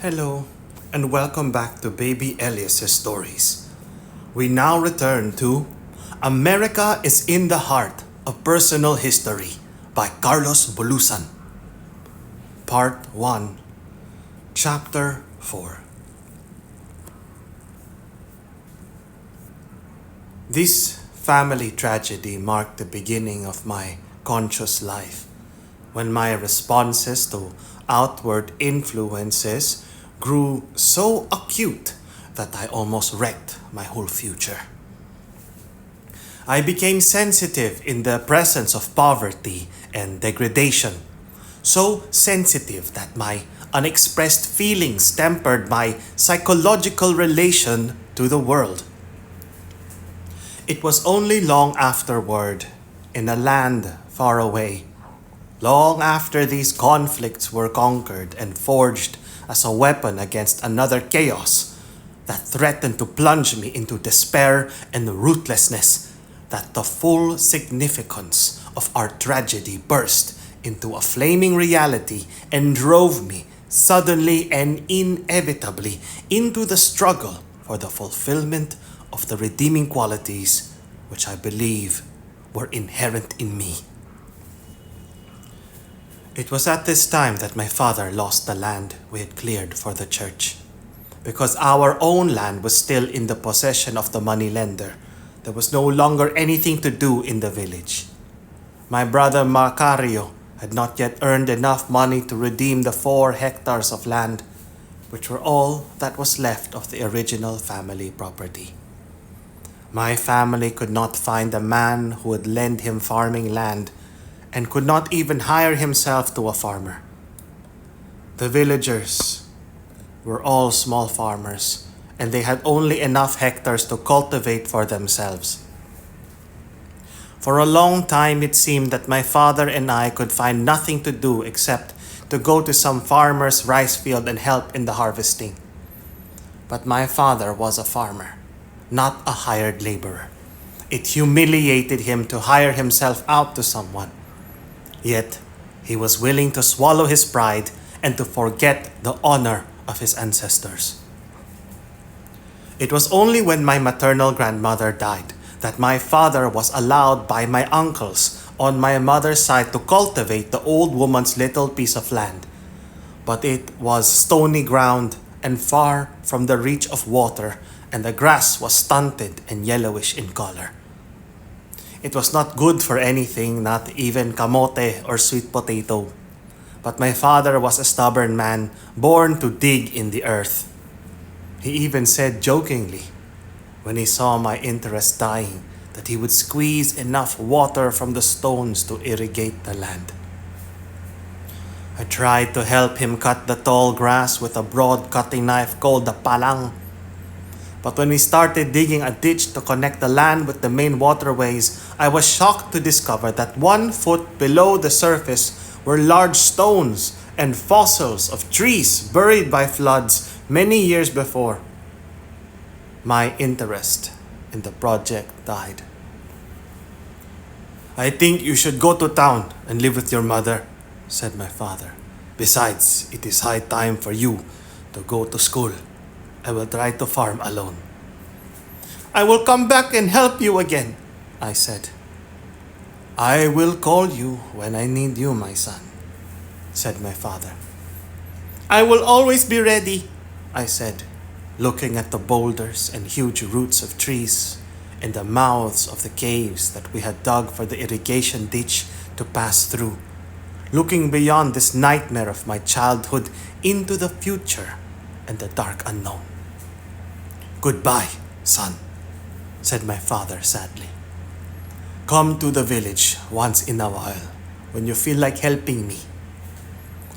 Hello, and welcome back to Baby Elias's Stories. We now return to America is in the Heart of Personal History by Carlos Bulosan. Part 1, Chapter 4. This family tragedy marked the beginning of my conscious life, when my responses to outward influences grew so acute that I almost wrecked my whole future. I became sensitive in the presence of poverty and degradation, so sensitive that my unexpressed feelings tempered my psychological relation to the world. It was only long afterward, in a land far away, long after these conflicts were conquered and forged as a weapon against another chaos that threatened to plunge me into despair and ruthlessness, that the full significance of our tragedy burst into a flaming reality and drove me suddenly and inevitably into the struggle for the fulfillment of the redeeming qualities which I believe were inherent in me. It was at this time that my father lost the land we had cleared for the church. Because our own land was still in the possession of the moneylender, there was no longer anything to do in the village. My brother Macario had not yet earned enough money to redeem the 4 hectares of land, which were all that was left of the original family property. My family could not find a man who would lend him farming land, and could not even hire himself to a farmer. The villagers were all small farmers, and they had only enough hectares to cultivate for themselves. For a long time it seemed that my father and I could find nothing to do except to go to some farmer's rice field and help in the harvesting. But my father was a farmer, not a hired laborer. It humiliated him to hire himself out to someone. Yet, he was willing to swallow his pride and to forget the honor of his ancestors. It was only when my maternal grandmother died that my father was allowed by my uncles on my mother's side to cultivate the old woman's little piece of land. But it was stony ground and far from the reach of water, and the grass was stunted and yellowish in color. It was not good for anything, not even kamote or sweet potato. But my father was a stubborn man, born to dig in the earth. He even said jokingly, when he saw my interest dying, that he would squeeze enough water from the stones to irrigate the land. I tried to help him cut the tall grass with a broad cutting knife called the palang. But when we started digging a ditch to connect the land with the main waterways, I was shocked to discover that 1 foot below the surface were large stones and fossils of trees buried by floods many years before. My interest in the project died. "I think you should go to town and live with your mother," said my father. "Besides, it is high time for you to go to school. I will try to farm alone." "I will come back and help you again," I said. "I will call you when I need you, my son," said my father. "I will always be ready," I said, looking at the boulders and huge roots of trees and the mouths of the caves that we had dug for the irrigation ditch to pass through, looking beyond this nightmare of my childhood into the future and the dark unknown. "Goodbye, son," said my father sadly. "Come to the village once in a while when you feel like helping me."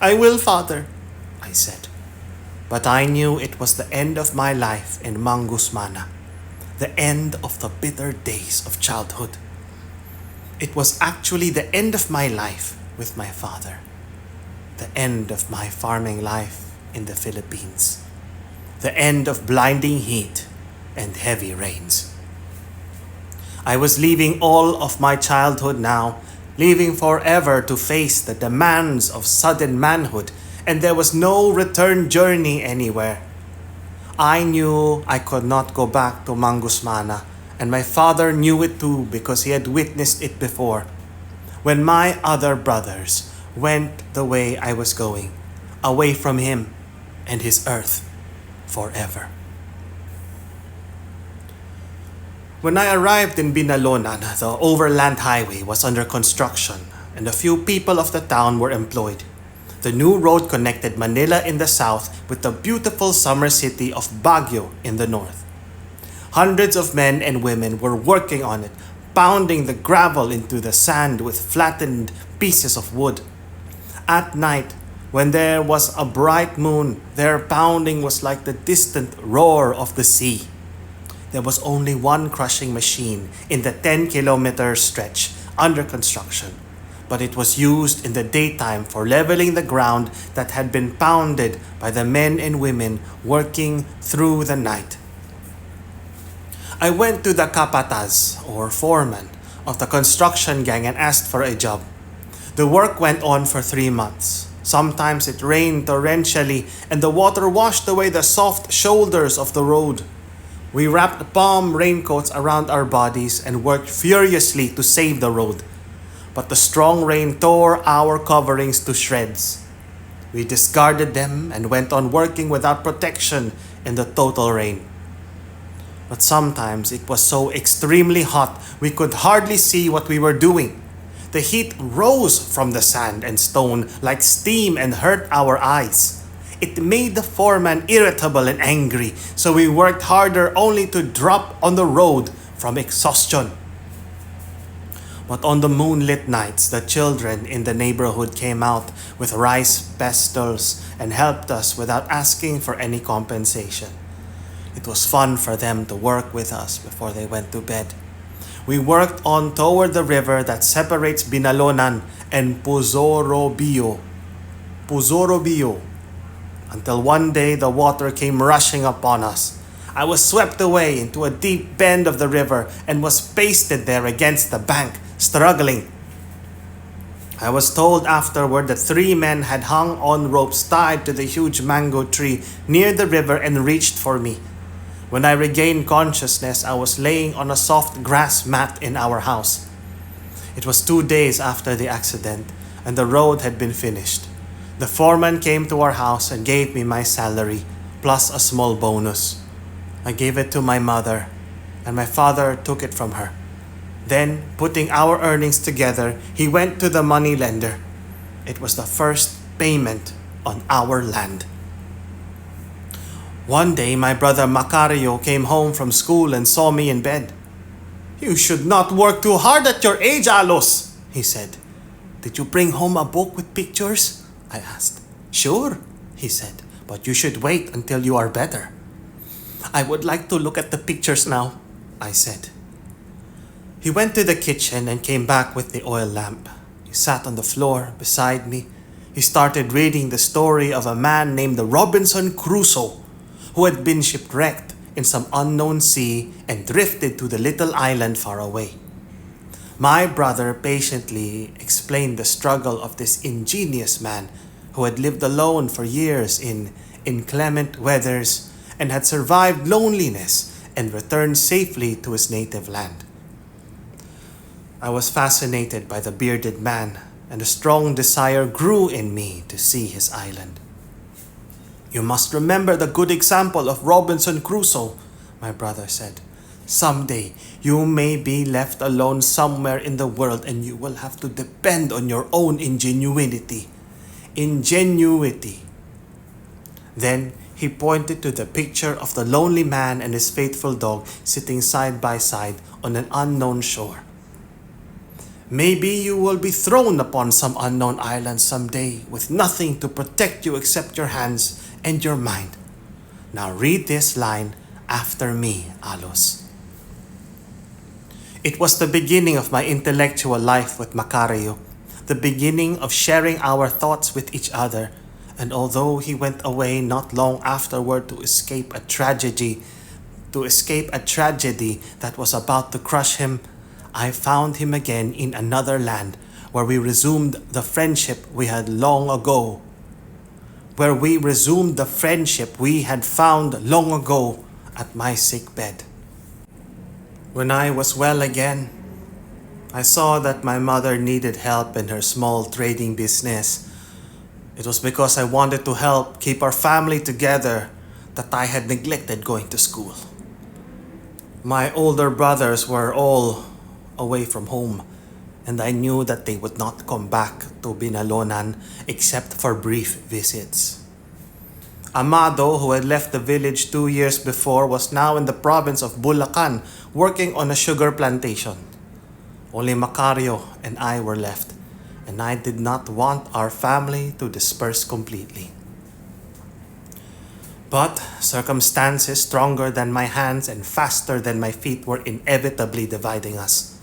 "I will, father," I said. But I knew it was the end of my life in Mangusmana, the end of the bitter days of childhood. It was actually the end of my life with my father, the end of my farming life in the Philippines, the end of blinding heat and heavy rains. I was leaving all of my childhood now, leaving forever to face the demands of sudden manhood and there was no return journey anywhere. I knew I could not go back to Mangusmana, and my father knew it too because he had witnessed it before, when my other brothers went the way I was going, away from him and his earth forever. When I arrived in Binalonan, the overland highway was under construction and a few people of the town were employed. The new road connected Manila in the south with the beautiful summer city of Baguio in the north. Hundreds of men and women were working on it, pounding the gravel into the sand with flattened pieces of wood. At night, when there was a bright moon, their pounding was like the distant roar of the sea. There was only one crushing machine in the 10-kilometer stretch under construction, but it was used in the daytime for leveling the ground that had been pounded by the men and women working through the night. I went to the capataz, or foreman, of the construction gang and asked for a job. The work went on for 3 months. Sometimes it rained torrentially and the water washed away the soft shoulders of the road. We wrapped palm raincoats around our bodies and worked furiously to save the road. But the strong rain tore our coverings to shreds. We discarded them and went on working without protection in the total rain. But sometimes it was so extremely hot we could hardly see what we were doing. The heat rose from the sand and stone like steam and hurt our eyes. It made the foreman irritable and angry, so we worked harder only to drop on the road from exhaustion. But on the moonlit nights, the children in the neighborhood came out with rice pestles and helped us without asking for any compensation. It was fun for them to work with us before they went to bed. We worked on toward the river that separates Binalonan and Puzorobio, until one day the water came rushing upon us. I was swept away into a deep bend of the river and was pasted there against the bank, struggling. I was told afterward that 3 men had hung on ropes tied to the huge mango tree near the river and reached for me. When I regained consciousness, I was laying on a soft grass mat in our house. It was 2 days after the accident, and the road had been finished. The foreman came to our house and gave me my salary, plus a small bonus. I gave it to my mother, and my father took it from her. Then, putting our earnings together, he went to the money lender. It was the first payment on our land. One day, my brother Macario came home from school and saw me in bed. "You should not work too hard at your age, Alos," he said. "Did you bring home a book with pictures?" I asked. "Sure," he said, "but you should wait until you are better." "I would like to look at the pictures now," I said. He went to the kitchen and came back with the oil lamp. He sat on the floor beside me. He started reading the story of a man named Robinson Crusoe, who had been shipwrecked in some unknown sea and drifted to the little island far away. My brother patiently explained the struggle of this ingenious man who had lived alone for years in inclement weathers and had survived loneliness and returned safely to his native land. I was fascinated by the bearded man, and a strong desire grew in me to see his island. "You must remember the good example of Robinson Crusoe," my brother said. "Someday, you may be left alone somewhere in the world and you will have to depend on your own ingenuity. Then he pointed to the picture of the lonely man and his faithful dog sitting side by side on an unknown shore. "Maybe you will be thrown upon some unknown island someday with nothing to protect you except your hands and your mind. Now read this line after me, Alos." It was the beginning of my intellectual life with Macario, the beginning of sharing our thoughts with each other, and although he went away not long afterward to escape a tragedy that was about to crush him, I found him again in another land where we resumed the friendship we had long ago where we resumed the friendship we had found long ago at my sick bed. When I was well again, I saw that my mother needed help in her small trading business. It was because I wanted to help keep our family together that I had neglected going to school. My older brothers were all away from home, and I knew that they would not come back to Binalonan except for brief visits. Amado, who had left the village 2 years before, was now in the province of Bulacan working on a sugar plantation. Only Macario and I were left, and I did not want our family to disperse completely. But circumstances stronger than my hands and faster than my feet were inevitably dividing us.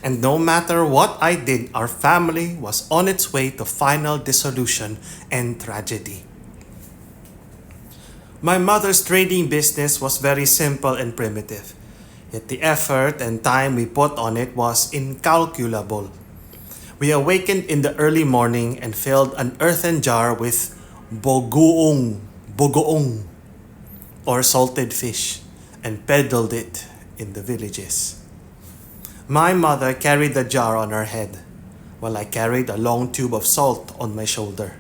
And no matter what I did, our family was on its way to final dissolution and tragedy. My mother's trading business was very simple and primitive, yet the effort and time we put on it was incalculable. We awakened in the early morning and filled an earthen jar with bogoong, or salted fish, and peddled it in the villages. My mother carried the jar on her head, while I carried a long tube of salt on my shoulder.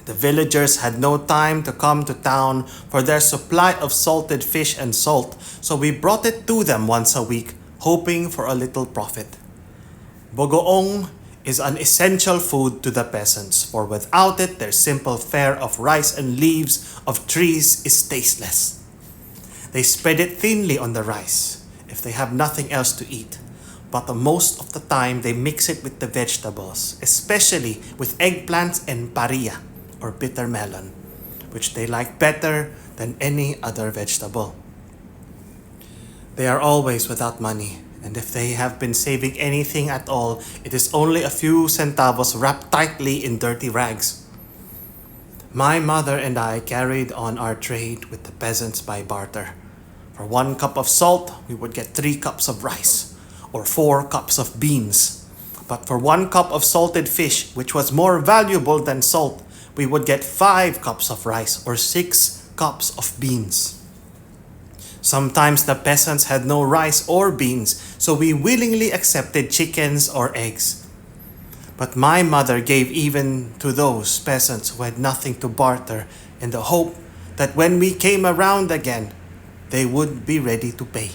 The villagers had no time to come to town for their supply of salted fish and salt, so we brought it to them once a week, hoping for a little profit. Bogoong is an essential food to the peasants, for without it their simple fare of rice and leaves of trees is tasteless. They spread it thinly on the rice if they have nothing else to eat, but most of the time they mix it with the vegetables, especially with eggplants and paria, or bitter melon, which they like better than any other vegetable. They are always without money, and if they have been saving anything at all, it is only a few centavos wrapped tightly in dirty rags. My mother and I carried on our trade with the peasants by barter. For 1 cup of salt, we would get 3 cups of rice, or 4 cups of beans. But for 1 cup of salted fish, which was more valuable than salt, we would get 5 cups of rice, or 6 cups of beans. Sometimes the peasants had no rice or beans, so we willingly accepted chickens or eggs. But my mother gave even to those peasants who had nothing to barter in the hope that when we came around again, they would be ready to pay.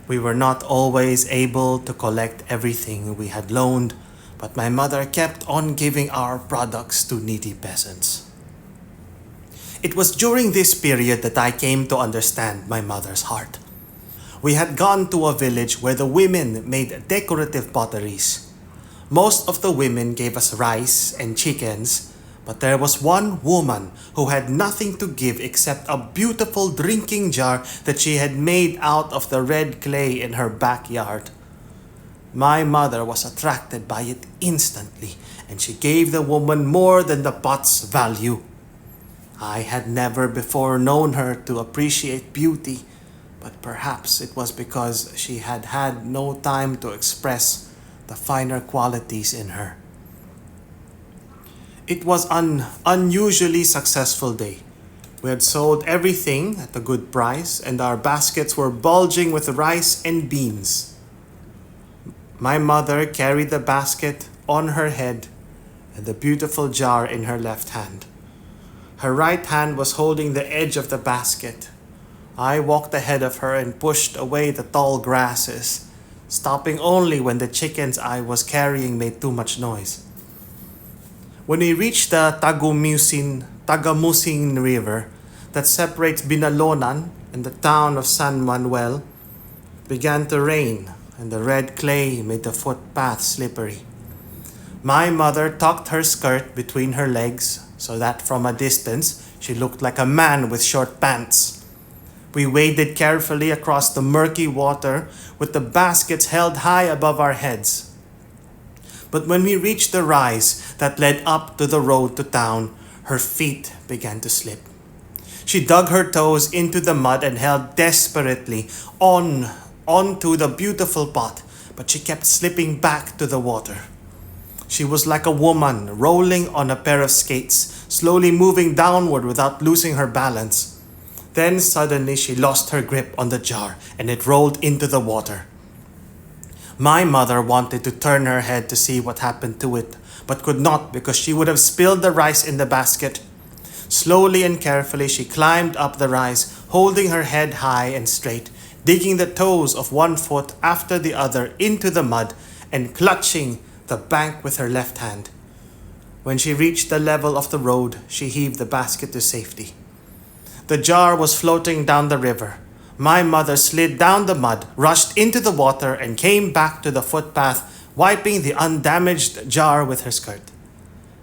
We were not always able to collect everything we had loaned, but my mother kept on giving our products to needy peasants. It was during this period that I came to understand my mother's heart. We had gone to a village where the women made decorative potteries. Most of the women gave us rice and chickens, but there was one woman who had nothing to give except a beautiful drinking jar that she had made out of the red clay in her backyard. My mother was attracted by it instantly, and she gave the woman more than the pot's value. I had never before known her to appreciate beauty, but perhaps it was because she had had no time to express the finer qualities in her. It was an unusually successful day. We had sold everything at a good price, and our baskets were bulging with rice and beans. My mother carried the basket on her head and the beautiful jar in her left hand. Her right hand was holding the edge of the basket. I walked ahead of her and pushed away the tall grasses, stopping only when the chickens I was carrying made too much noise. When we reached the Tagamusin River that separates Binalonan and the town of San Manuel, it began to rain, and the red clay made the footpath slippery. My mother tucked her skirt between her legs so that from a distance she looked like a man with short pants. We waded carefully across the murky water with the baskets held high above our heads. But when we reached the rise that led up to the road to town, her feet began to slip. She dug her toes into the mud and held desperately onto the beautiful pot, but she kept slipping back to the water. She was like a woman rolling on a pair of skates, slowly moving downward without losing her balance. Then suddenly she lost her grip on the jar and it rolled into the water. My mother wanted to turn her head to see what happened to it, but could not because she would have spilled the rice in the basket. Slowly and carefully she climbed up the rise, holding her head high and straight, digging the toes of one foot after the other into the mud and clutching the bank with her left hand. When she reached the level of the road, she heaved the basket to safety. The jar was floating down the river. My mother slid down the mud, rushed into the water, and came back to the footpath, wiping the undamaged jar with her skirt.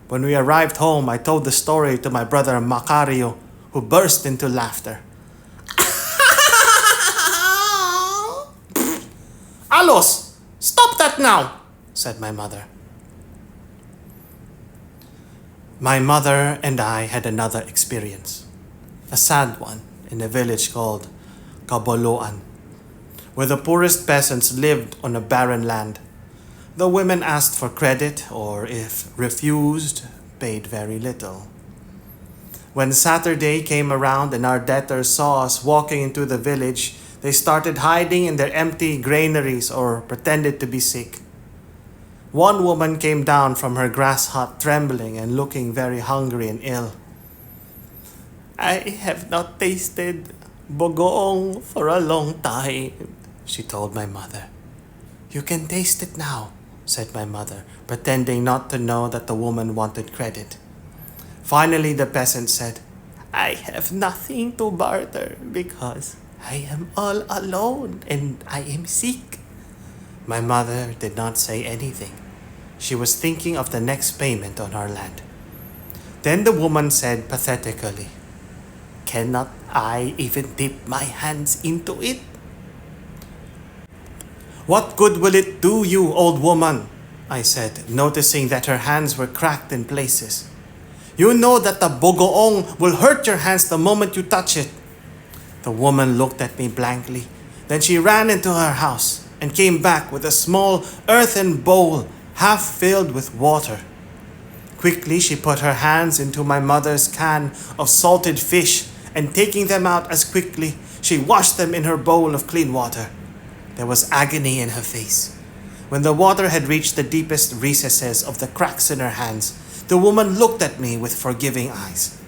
When we arrived home, I told the story to my brother Macario, who burst into laughter. Alos! Stop that now! Said my mother. My mother and I had another experience, a sad one, in a village called Kaboloan, where the poorest peasants lived on a barren land. The women asked for credit, or if refused, paid very little. When Saturday came around and our debtors saw us walking into the village, they started hiding in their empty granaries or pretended to be sick. One woman came down from her grass hut trembling and looking very hungry and ill. I have not tasted bogoong for a long time, she told my mother. You can taste it now, said my mother, pretending not to know that the woman wanted credit. Finally, the peasant said, I have nothing to barter because I am all alone and I am sick. My mother did not say anything. She was thinking of the next payment on our land. Then the woman said pathetically, Cannot I even dip my hands into it? What good will it do you, old woman? I said, noticing that her hands were cracked in places. You know that the bogoong will hurt your hands the moment you touch it. The woman looked at me blankly. Then she ran into her house and came back with a small earthen bowl half filled with water. Quickly she put her hands into my mother's can of salted fish, and taking them out as quickly, she washed them in her bowl of clean water. There was agony in her face. When the water had reached the deepest recesses of the cracks in her hands, the woman looked at me with forgiving eyes.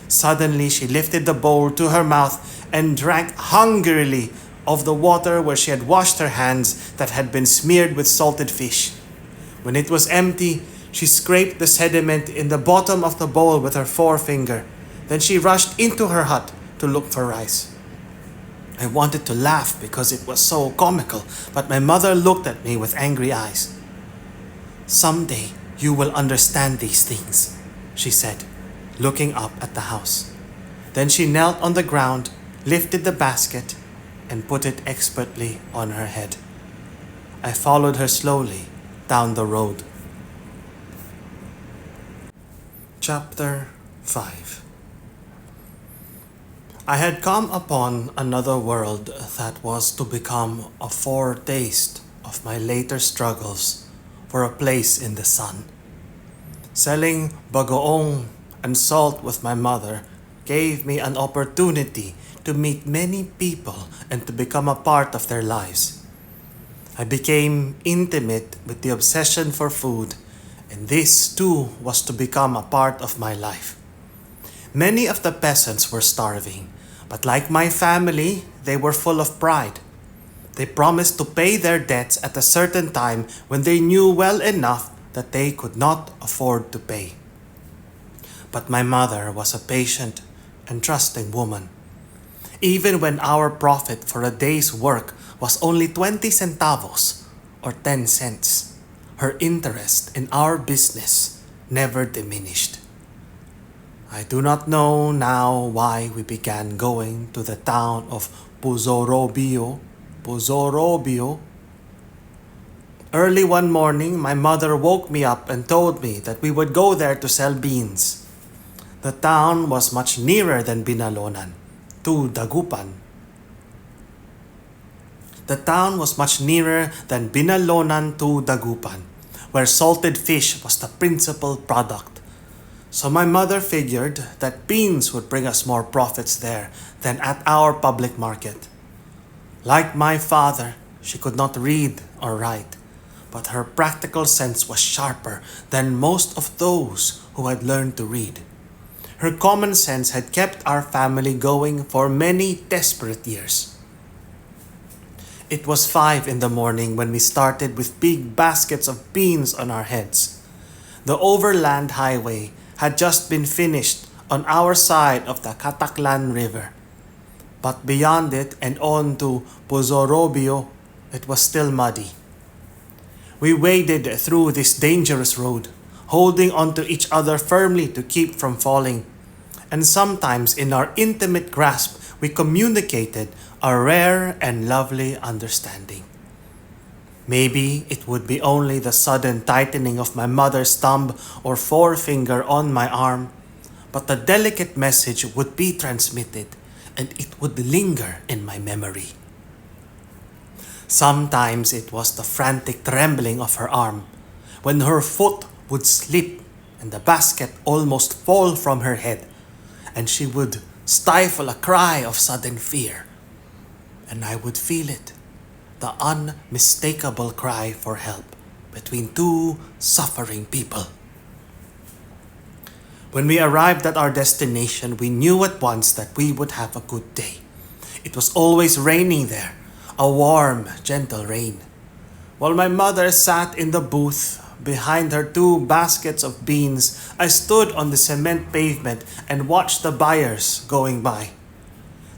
Suddenly she lifted the bowl to her mouth and drank hungrily of the water where she had washed her hands that had been smeared with salted fish. When it was empty, she scraped the sediment in the bottom of the bowl with her forefinger. Then she rushed into her hut to look for rice. I wanted to laugh because it was so comical, but my mother looked at me with angry eyes. Someday you will understand these things, she said, looking up at the house. Then she knelt on the ground, lifted the basket, and put it expertly on her head. I followed her slowly down the road. Chapter 5. I had come upon another world that was to become a foretaste of my later struggles for a place in the sun. Selling bagoong and salt with my mother gave me an opportunity to meet many people and to become a part of their lives. I became intimate with the obsession for food, and this too was to become a part of my life. Many of the peasants were starving, but like my family, they were full of pride. They promised to pay their debts at a certain time when they knew well enough that they could not afford to pay. But my mother was a patient and trusting woman. Even when our profit for a day's work was only 20 centavos or 10 cents, her interest in our business never diminished. I do not know now why we began going to the town of Puzorobio. Early one morning, my mother woke me up and told me that we would go there to sell beans. The town was much nearer than Binalonan, to Dagupan. The town was much nearer than Binalonan to Dagupan, where salted fish was the principal product. So my mother figured that beans would bring us more profits there than at our public market. Like my father, she could not read or write, but her practical sense was sharper than most of those who had learned to read. Her common sense had kept our family going for many desperate years. It was 5 in the morning when we started with big baskets of beans on our heads. The overland highway had just been finished on our side of the Kataklan River. But beyond it and on to Pozorobio, it was still muddy. We waded through this dangerous road, holding onto each other firmly to keep from falling. And sometimes in our intimate grasp, we communicated a rare and lovely understanding. Maybe it would be only the sudden tightening of my mother's thumb or forefinger on my arm, but the delicate message would be transmitted and it would linger in my memory. Sometimes it was the frantic trembling of her arm, when her foot would slip and the basket almost fall from her head, and she would stifle a cry of sudden fear. And I would feel it, the unmistakable cry for help between two suffering people. When we arrived at our destination, we knew at once that we would have a good day. It was always raining there, a warm, gentle rain. While my mother sat in the booth behind her 2 baskets of beans, I stood on the cement pavement and watched the buyers going by.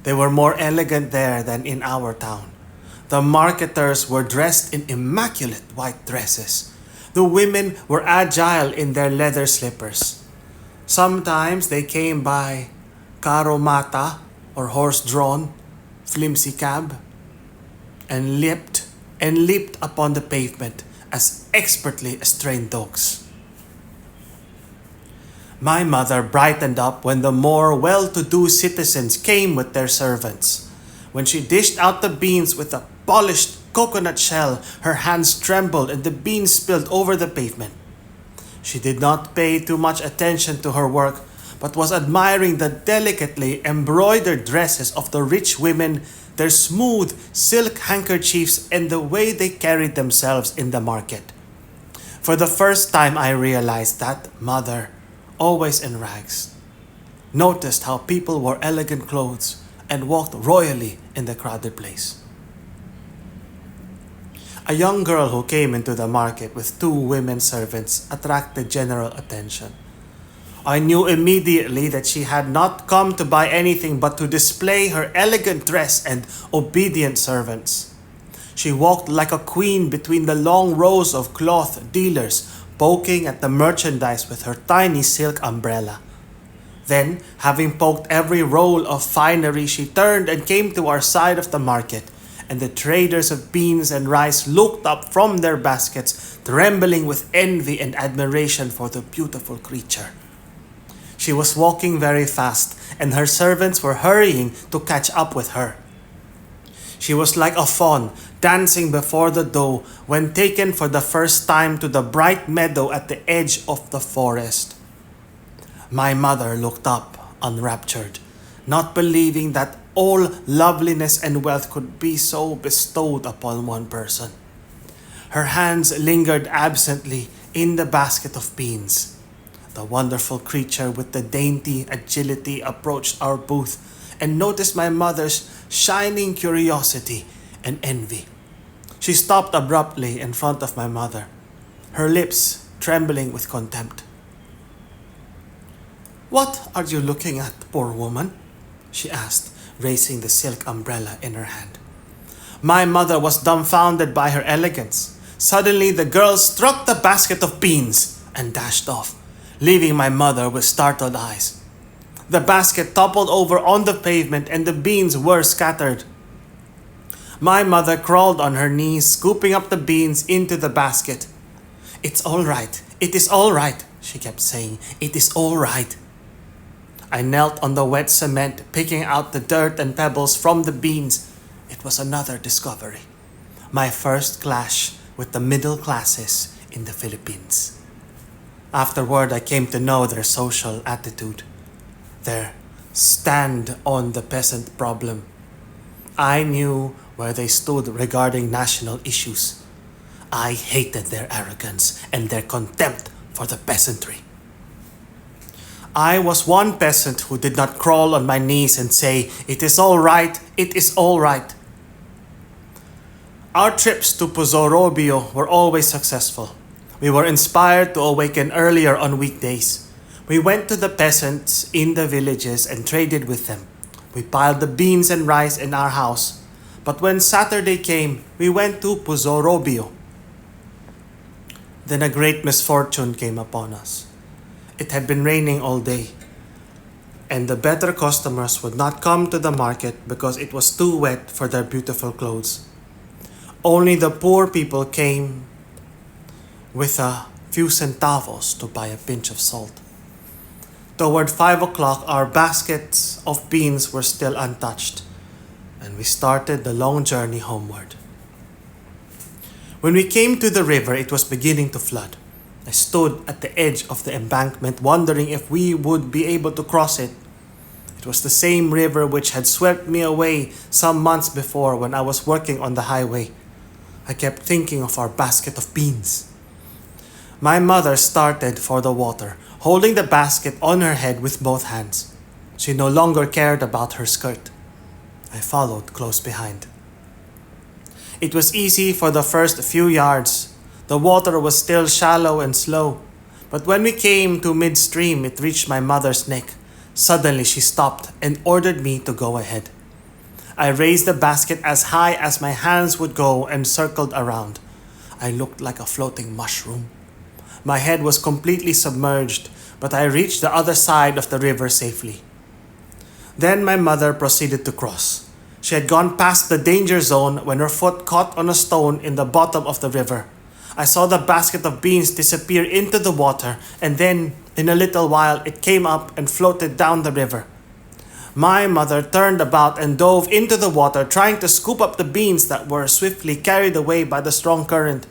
They were more elegant there than in our town. The marketers were dressed in immaculate white dresses. The women were agile in their leather slippers. Sometimes they came by caromata or horse-drawn, flimsy cab, and leaped upon the pavement as expertly as trained dogs. My mother brightened up when the more well-to-do citizens came with their servants. When she dished out the beans with a polished coconut shell, her hands trembled and the beans spilled over the pavement. She did not pay too much attention to her work, but was admiring the delicately embroidered dresses of the rich women, their smooth silk handkerchiefs, and the way they carried themselves in the market. For the first time I realized that mother, always in rags, noticed how people wore elegant clothes and walked royally in the crowded place. A young girl who came into the market with 2 women servants attracted general attention. I knew immediately that she had not come to buy anything but to display her elegant dress and obedient servants. She walked like a queen between the long rows of cloth dealers, poking at the merchandise with her tiny silk umbrella. Then, having poked every roll of finery, she turned and came to our side of the market, and the traders of beans and rice looked up from their baskets, trembling with envy and admiration for the beautiful creature. She was walking very fast, and her servants were hurrying to catch up with her. She was like a fawn dancing before the doe when taken for the first time to the bright meadow at the edge of the forest. My mother looked up, enraptured, not believing that all loveliness and wealth could be so bestowed upon one person. Her hands lingered absently in the basket of beans. The wonderful creature with the dainty agility approached our booth and noticed my mother's shining curiosity and envy. She stopped abruptly in front of my mother, her lips trembling with contempt. "What are you looking at, poor woman?" she asked, raising the silk umbrella in her hand. My mother was dumbfounded by her elegance. Suddenly, the girl struck the basket of beans and dashed off, leaving my mother with startled eyes. The basket toppled over on the pavement and the beans were scattered. My mother crawled on her knees, scooping up the beans into the basket. "It's all right. It is all right," she kept saying. "It is all right." I knelt on the wet cement, picking out the dirt and pebbles from the beans. It was another discovery. My first clash with the middle classes in the Philippines. Afterward, I came to know their social attitude, their stand on the peasant problem. I knew where they stood regarding national issues. I hated their arrogance and their contempt for the peasantry. I was one peasant who did not crawl on my knees and say, "It is all right, it is all right." Our trips to Pozorobio were always successful. We were inspired to awaken earlier on weekdays. We went to the peasants in the villages and traded with them. We piled the beans and rice in our house. But when Saturday came, we went to Pozorobio. Then a great misfortune came upon us. It had been raining all day, and the better customers would not come to the market because it was too wet for their beautiful clothes. Only the poor people came with a few centavos to buy a pinch of salt. Toward 5 o'clock, our baskets of beans were still untouched, and we started the long journey homeward. When we came to the river, it was beginning to flood. I stood at the edge of the embankment, wondering if we would be able to cross it. It was the same river which had swept me away some months before when I was working on the highway. I kept thinking of our basket of beans. My mother started for the water, holding the basket on her head with both hands. She no longer cared about her skirt. I followed close behind. It was easy for the first few yards. The water was still shallow and slow, but when we came to midstream, it reached my mother's neck. Suddenly she stopped and ordered me to go ahead. I raised the basket as high as my hands would go and circled around. I looked like a floating mushroom. My head was completely submerged, but I reached the other side of the river safely. Then my mother proceeded to cross. She had gone past the danger zone when her foot caught on a stone in the bottom of the river. I saw the basket of beans disappear into the water, and then, in a little while, it came up and floated down the river. My mother turned about and dove into the water, trying to scoop up the beans that were swiftly carried away by the strong current.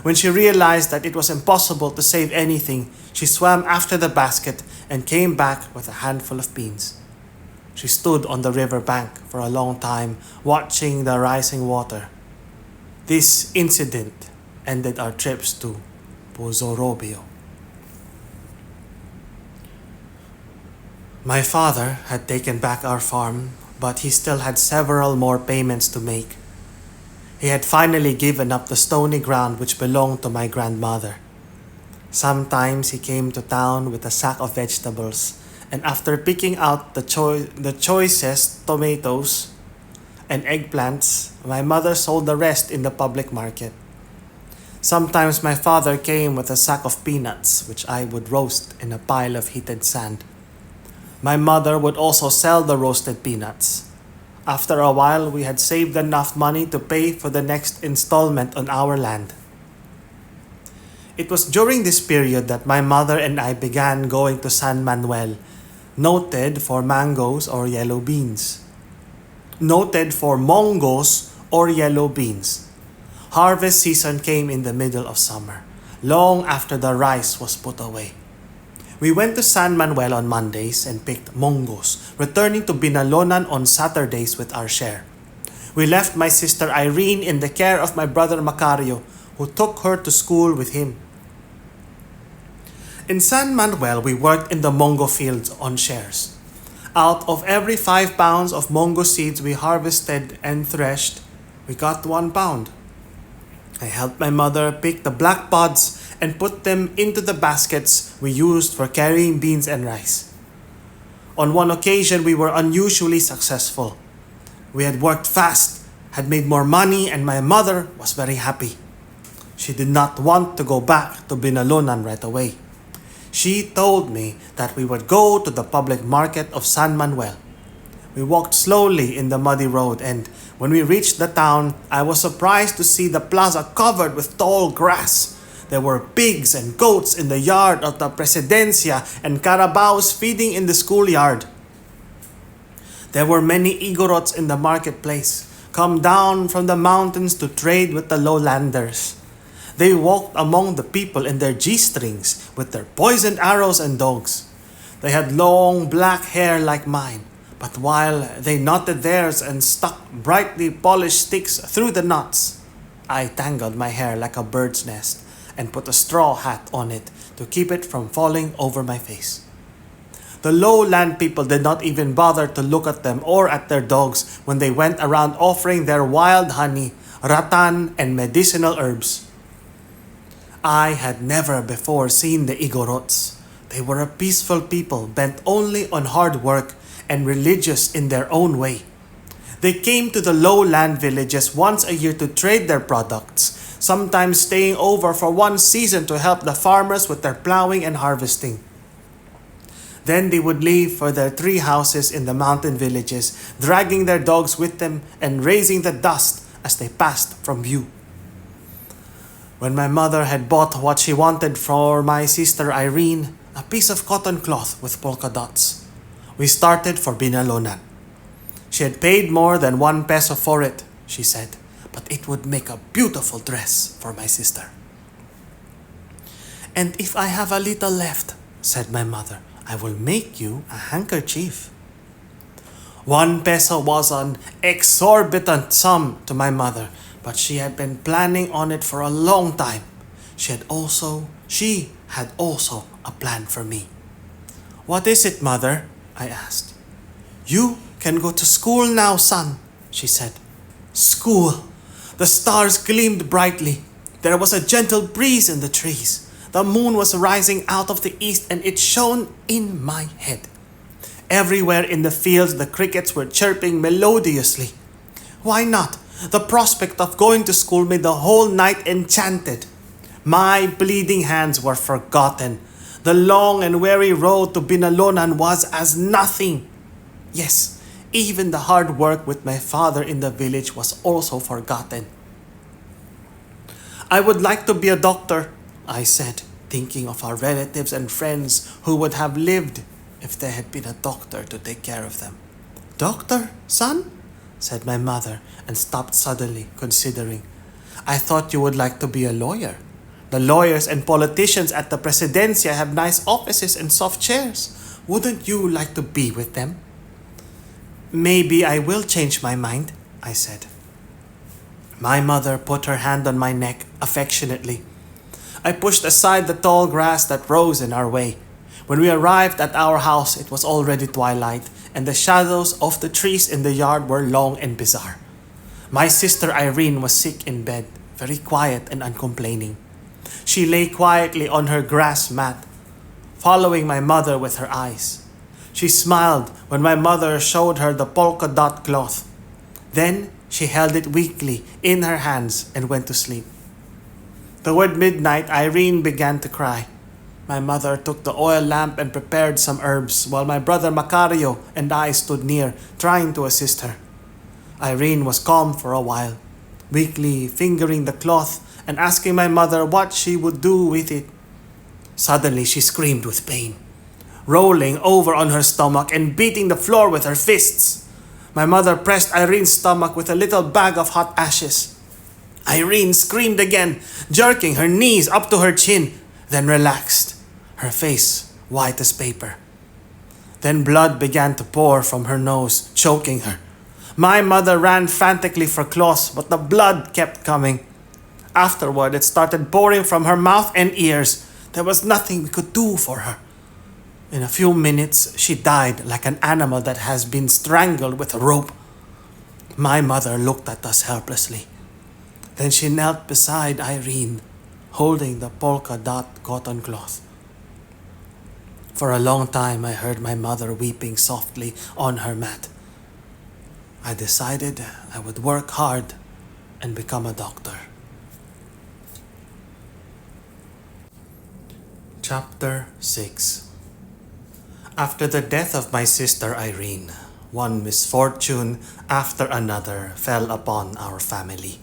When she realized that it was impossible to save anything, she swam after the basket and came back with a handful of beans. She stood on the river bank for a long time, watching the rising water. This incident ended our trips to Pozorobio. My father had taken back our farm, but he still had several more payments to make. He had finally given up the stony ground which belonged to my grandmother. Sometimes he came to town with a sack of vegetables, and after picking out the choicest tomatoes and eggplants, my mother sold the rest in the public market. Sometimes my father came with a sack of peanuts, which I would roast in a pile of heated sand. My mother would also sell the roasted peanuts. After a while, we had saved enough money to pay for the next installment on our land. It was during this period that my mother and I began going to San Manuel, noted for mangoes or yellow beans. Noted for mongos or yellow beans. Harvest season came in the middle of summer, long after the rice was put away. We went to San Manuel on Mondays and picked mongos, returning to Binalonan on Saturdays with our share. We left my sister Irene in the care of my brother Macario, who took her to school with him. In San Manuel, we worked in the mongo fields on shares. Out of every 5 pounds of mongo seeds we harvested and threshed, we got 1 pound. I helped my mother pick the black pods and put them into the baskets we used for carrying beans and rice. On one occasion, we were unusually successful. We had worked fast, had made more money, and my mother was very happy. She did not want to go back to Binalonan right away. She told me that we would go to the public market of San Manuel. We walked slowly in the muddy road, and when we reached the town, I was surprised to see the plaza covered with tall grass. There were pigs and goats in the yard of the Presidencia and carabaos feeding in the schoolyard. There were many Igorots in the marketplace, come down from the mountains to trade with the lowlanders. They walked among the people in their G-strings with their poisoned arrows and dogs. They had long black hair like mine, but while they knotted theirs and stuck brightly polished sticks through the knots, I tangled my hair like a bird's nest and put a straw hat on it to keep it from falling over my face. The lowland people did not even bother to look at them or at their dogs when they went around offering their wild honey, rattan, and medicinal herbs. I had never before seen the Igorots. They were a peaceful people bent only on hard work and religious in their own way. They came to the lowland villages once a year to trade their products, sometimes staying over for one season to help the farmers with their plowing and harvesting. Then they would leave for their tree houses in the mountain villages, dragging their dogs with them and raising the dust as they passed from view. When my mother had bought what she wanted for my sister Irene, a piece of cotton cloth with polka dots, we started for Binalonan. She had paid more than 1 peso for it, she said, but it would make a beautiful dress for my sister. And if I have a little left, said my mother, I will make you a handkerchief. 1 peso was an exorbitant sum to my mother, but she had been planning on it for a long time. She had also a plan for me. What is it, mother? I asked. You can go to school now, son, she said. School. The stars gleamed brightly. There was a gentle breeze in the trees. The moon was rising out of the east and it shone in my head. Everywhere in the fields the crickets were chirping melodiously. Why not? The prospect of going to school made the whole night enchanted. My bleeding hands were forgotten. The long and weary road to Binalonan was as nothing. Yes, even the hard work with my father in the village was also forgotten. I would like to be a doctor, I said, thinking of our relatives and friends who would have lived if there had been a doctor to take care of them. Doctor, son? Said my mother and stopped suddenly, considering. I thought you would like to be a lawyer. The lawyers and politicians at the Presidencia have nice offices and soft chairs. Wouldn't you like to be with them? Maybe I will change my mind, I said. My mother put her hand on my neck affectionately. I pushed aside the tall grass that rose in our way. When we arrived at our house, it was already twilight, and the shadows of the trees in the yard were long and bizarre. My sister Irene was sick in bed, very quiet and uncomplaining. She lay quietly on her grass mat, following my mother with her eyes. She smiled when my mother showed her the polka dot cloth. Then she held it weakly in her hands and went to sleep. Toward midnight, Irene began to cry. My mother took the oil lamp and prepared some herbs, while my brother Macario and I stood near, trying to assist her. Irene was calm for a while, weakly fingering the cloth and asking my mother what she would do with it. Suddenly, she screamed with pain, rolling over on her stomach and beating the floor with her fists. My mother pressed Irene's stomach with a little bag of hot ashes. Irene screamed again, jerking her knees up to her chin, then relaxed, her face white as paper. Then blood began to pour from her nose, choking her. My mother ran frantically for cloths, but the blood kept coming. Afterward, it started pouring from her mouth and ears. There was nothing we could do for her. In a few minutes, she died like an animal that has been strangled with a rope. My mother looked at us helplessly. Then she knelt beside Irene, holding the polka dot cotton cloth. For a long time, I heard my mother weeping softly on her mat. I decided I would work hard and become a doctor. Chapter 6. After the death of my sister Irene, one misfortune after another fell upon our family.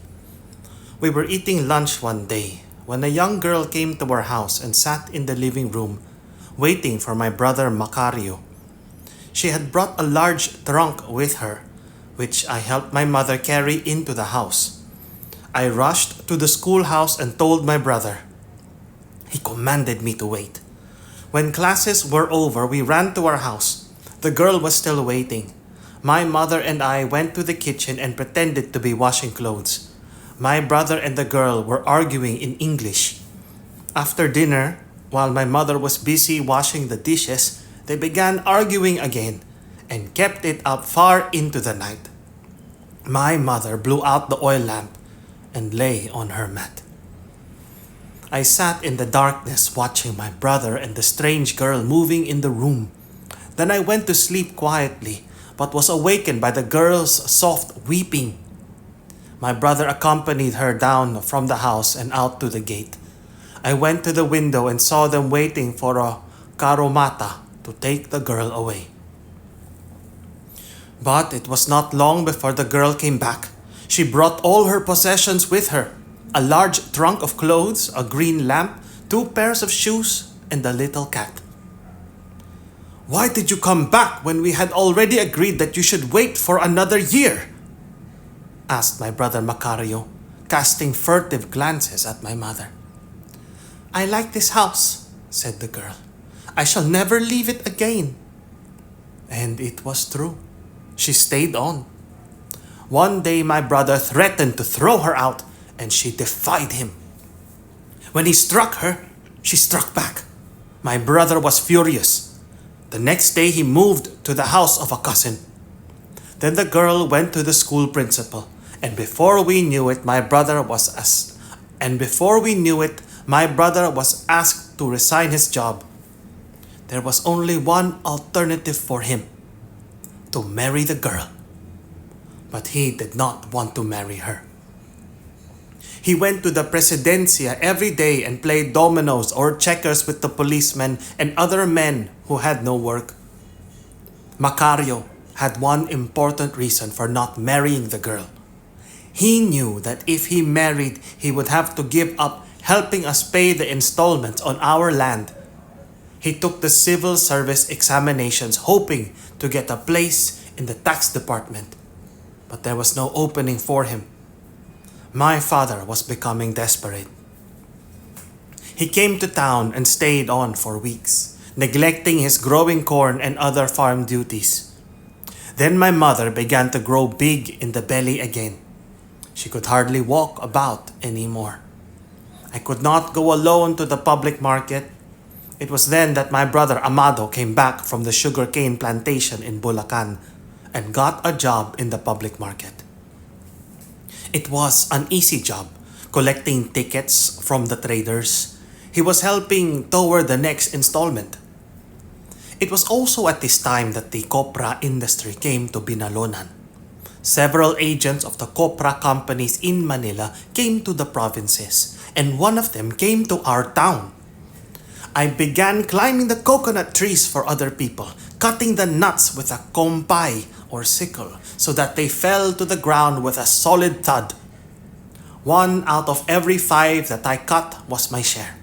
We were eating lunch one day when a young girl came to our house and sat in the living room, waiting for my brother Macario. She had brought a large trunk with her, which I helped my mother carry into the house. I rushed to the schoolhouse and told my brother. He commanded me to wait. When classes were over, we ran to our house. The girl was still waiting. My mother and I went to the kitchen and pretended to be washing clothes. My brother and the girl were arguing in English. After dinner, while my mother was busy washing the dishes, they began arguing again and kept it up far into the night. My mother blew out the oil lamp and lay on her mat. I sat in the darkness watching my brother and the strange girl moving in the room. Then I went to sleep quietly, but was awakened by the girl's soft weeping. My brother accompanied her down from the house and out to the gate. I went to the window and saw them waiting for a karomata to take the girl away. But it was not long before the girl came back. She brought all her possessions with her: a large trunk of clothes, a green lamp, 2 pairs of shoes, and a little cat. "Why did you come back when we had already agreed that you should wait for another year?" asked my brother Macario, casting furtive glances at my mother. "I like this house," said the girl. "I shall never leave it again." And it was true. She stayed on. One day my brother threatened to throw her out, and she defied him. When he struck her, she struck back. My brother was furious. The next day he moved to the house of a cousin. Then the girl went to the school principal, and before we knew it, my brother was asked to resign his job. There was only one alternative for him: to marry the girl. But he did not want to marry her. He went to the Presidencia every day and played dominoes or checkers with the policemen and other men who had no work. Macario had one important reason for not marrying the girl. He knew that if he married, he would have to give up helping us pay the installments on our land. He took the civil service examinations hoping to get a place in the tax department, but there was no opening for him. My father was becoming desperate. He came to town and stayed on for weeks, neglecting his growing corn and other farm duties. Then my mother began to grow big in the belly again. She could hardly walk about anymore. I could not go alone to the public market. It was then that my brother Amado came back from the sugarcane plantation in Bulacan and got a job in the public market. It was an easy job, collecting tickets from the traders. He was helping toward the next installment. It was also at this time that the copra industry came to Binalonan. Several agents of the copra companies in Manila came to the provinces, and one of them came to our town. I began climbing the coconut trees for other people, cutting the nuts with a kompay or sickle so that they fell to the ground with a solid thud. 1 out of every 5 that I cut was my share.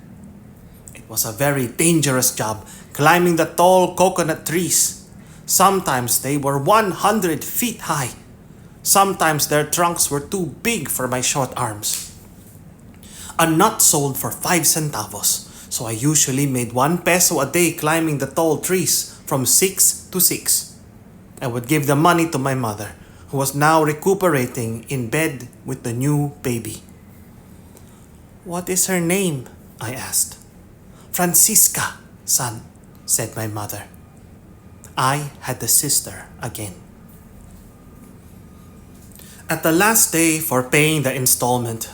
It was a very dangerous job, climbing the tall coconut trees. Sometimes they were 100 feet high. Sometimes their trunks were too big for my short arms. A nut sold for 5 centavos, so I usually made 1 peso a day climbing the tall trees from 6 to 6. I would give the money to my mother, who was now recuperating in bed with the new baby. "What is her name?" I asked. "Francisca, son," said my mother. I had a sister again. At the last day for paying the installment,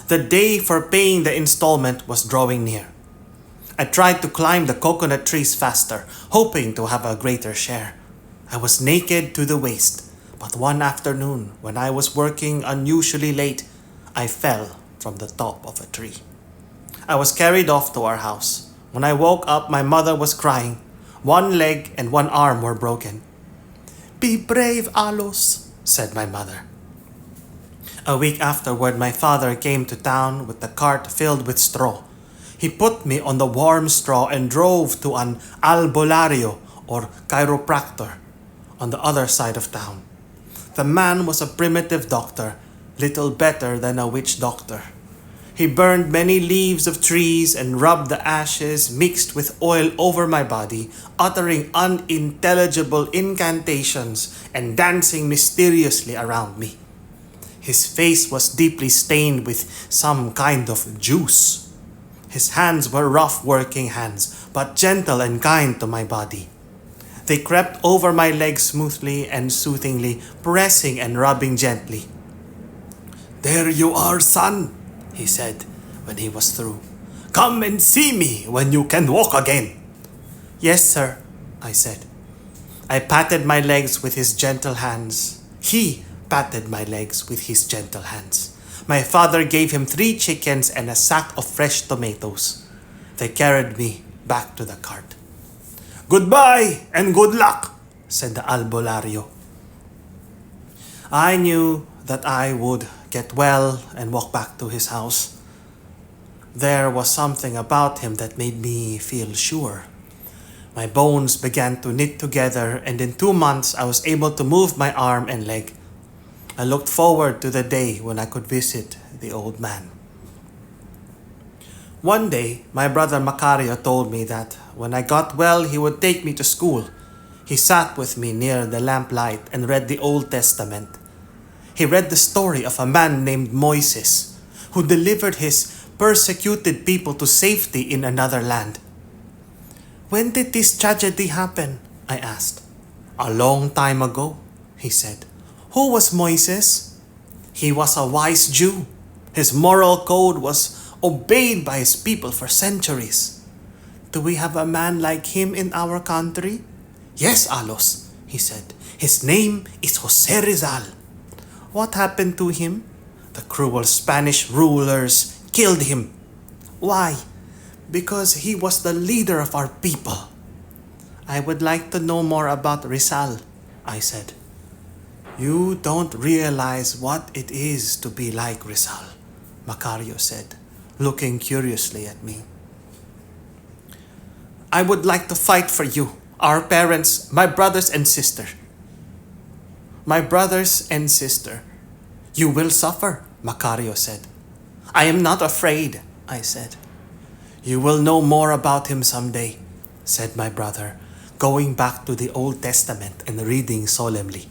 the day for paying the installment was drawing near. I tried to climb the coconut trees faster, hoping to have a greater share. I was naked to the waist, but one afternoon, when I was working unusually late, I fell from the top of a tree. I was carried off to our house. When I woke up, my mother was crying. 1 leg and 1 arm were broken. "Be brave, Alos," said my mother. A week afterward, my father came to town with the cart filled with straw. He put me on the warm straw and drove to an albolario or chiropractor on the other side of town. The man was a primitive doctor little better than a witch doctor. He burned many leaves of trees and rubbed the ashes mixed with oil over my body, uttering unintelligible incantations and dancing mysteriously around me. His face was deeply stained with some kind of juice. His hands were rough working hands, but gentle and kind to my body. They crept over my legs smoothly and soothingly, pressing and rubbing gently. "There you are, son," he said when he was through. "Come and see me when you can walk again." "Yes, sir," I said. I patted my legs with his gentle hands. He patted my legs with his gentle hands. My father gave him 3 chickens and a sack of fresh tomatoes. They carried me back to the cart. "Goodbye and good luck," said the albulario. I knew that I would get well and walk back to his house. There was something about him that made me feel sure. My bones began to knit together, and in 2 months I was able to move my arm and leg. I looked forward to the day when I could visit the old man. One day, my brother Macario told me that when I got well, he would take me to school. He sat with me near the lamplight and read the Old Testament. He read the story of a man named Moses, who delivered his persecuted people to safety in another land. "When did this tragedy happen?" I asked. "A long time ago," he said. "Who was Moses?" "He was a wise Jew. His moral code was obeyed by his people for centuries." "Do we have a man like him in our country?" "Yes, Alos," he said. "His name is Jose Rizal." "What happened to him?" "The cruel Spanish rulers killed him." "Why?" "Because he was the leader of our people." "I would like to know more about Rizal," I said. "You don't realize what it is to be like Rizal," Macario said, looking curiously at me. "I would like to fight for you, our parents, my brothers and sister." "My brothers and sister. You will suffer," Macario said. "I am not afraid," I said. "You will know more about him someday," said my brother, going back to the Old Testament and reading solemnly.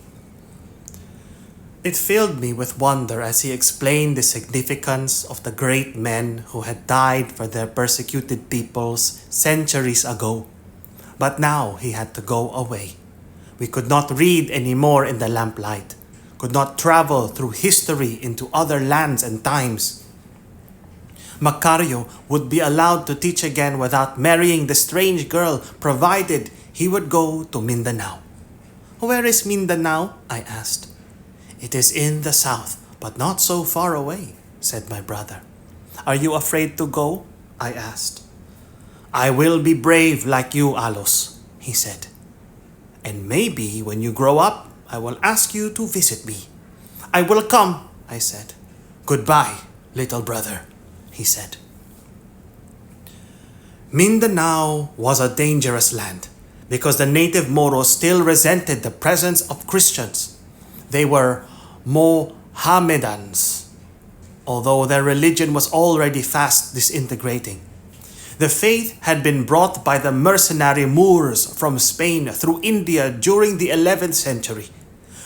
It filled me with wonder as he explained the significance of the great men who had died for their persecuted peoples centuries ago. But now he had to go away. We could not read anymore in the lamplight, could not travel through history into other lands and times. Macario would be allowed to teach again without marrying the strange girl, provided he would go to Mindanao. "Where is Mindanao?" I asked. "It is in the south, but not so far away," said my brother. "Are you afraid to go?" I asked. "I will be brave like you, Alos," he said. "And maybe when you grow up, I will ask you to visit me." "I will come," I said. "Goodbye, little brother," he said. Mindanao was a dangerous land because the native Moros still resented the presence of Christians. They were Mohammedans, although their religion was already fast disintegrating. The faith had been brought by the mercenary Moors from Spain through India during the 11th century.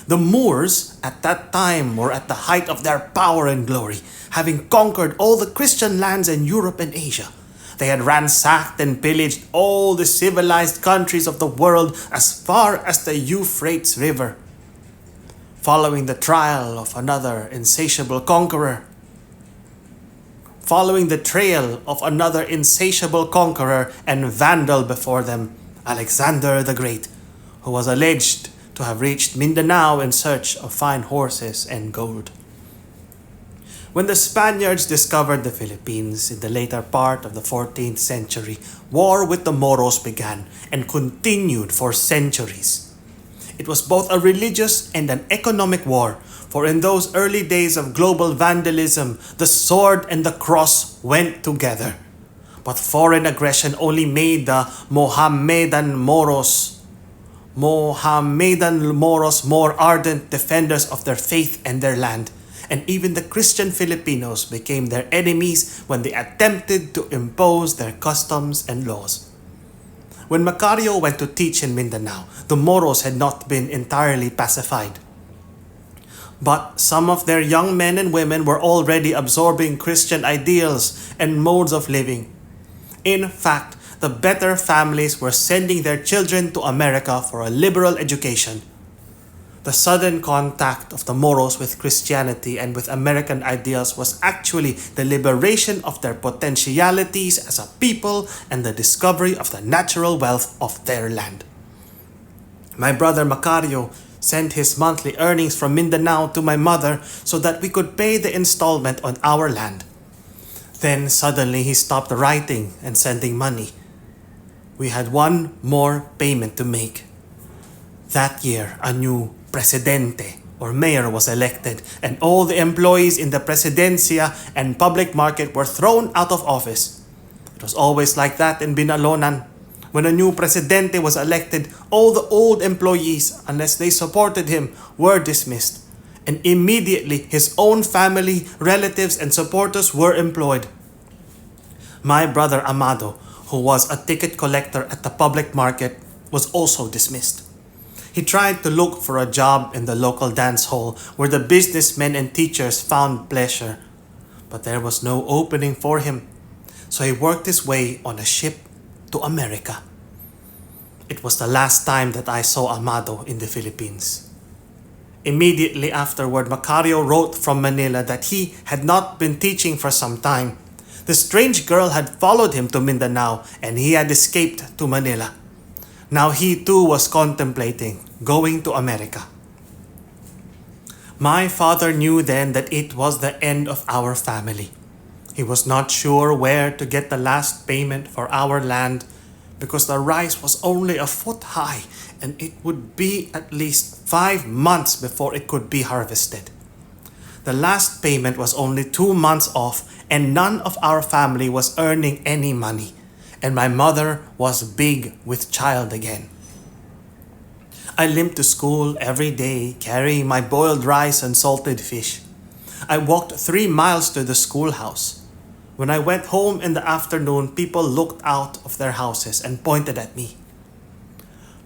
The Moors at that time were at the height of their power and glory, having conquered all the Christian lands in Europe and Asia. They had ransacked and pillaged all the civilized countries of the world as far as the Euphrates River. Following the trail of another insatiable and vandal before them, Alexander the Great, who was alleged to have reached Mindanao in search of fine horses and gold. When the Spaniards discovered the Philippines in the later part of the 14th century, war with the Moros began and continued for centuries. It was both a religious and an economic war, for in those early days of global vandalism, the sword and the cross went together. But foreign aggression only made the Mohammedan Moros more ardent defenders of their faith and their land, and even the Christian Filipinos became their enemies when they attempted to impose their customs and laws. When Macario went to teach in Mindanao, the Moros had not been entirely pacified. But some of their young men and women were already absorbing Christian ideals and modes of living. In fact, the better families were sending their children to America for a liberal education. The sudden contact of the Moros with Christianity and with American ideals was actually the liberation of their potentialities as a people and the discovery of the natural wealth of their land. My brother Macario sent his monthly earnings from Mindanao to my mother so that we could pay the installment on our land. Then suddenly he stopped writing and sending money. We had one more payment to make. That year, a new presidente or mayor was elected, and all the employees in the presidencia and public market were thrown out of office. It was always like that in Binalonan. When a new presidente was elected, all the old employees, unless they supported him, were dismissed. And immediately his own family, relatives, and supporters were employed. My brother Amado, who was a ticket collector at the public market, was also dismissed. He tried to look for a job in the local dance hall where the businessmen and teachers found pleasure, but there was no opening for him, so he worked his way on a ship to America. It was the last time that I saw Amado in the Philippines. Immediately afterward, Macario wrote from Manila that he had not been teaching for some time. The strange girl had followed him to Mindanao and he had escaped to Manila. Now he too was contemplating going to America. My father knew then that it was the end of our family. He was not sure where to get the last payment for our land because the rice was only a foot high and it would be at least 5 months before it could be harvested. The last payment was only 2 months off and none of our family was earning any money, and my mother was big with child again. I limped to school every day carrying my boiled rice and salted fish. I walked 3 miles to the schoolhouse. When I went home in the afternoon, people looked out of their houses and pointed at me.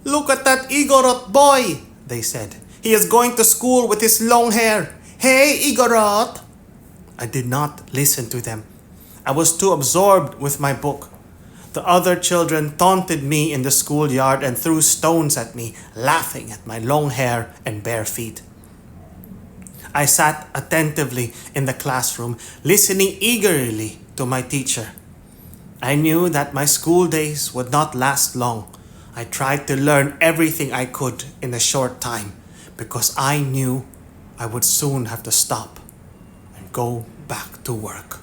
"Look at that Igorot boy," they said. "He is going to school with his long hair. Hey, Igorot!" I did not listen to them. I was too absorbed with my book. The other children taunted me in the schoolyard and threw stones at me, laughing at my long hair and bare feet. I sat attentively in the classroom, listening eagerly to my teacher. I knew that my school days would not last long. I tried to learn everything I could in a short time because I knew I would soon have to stop and go back to work.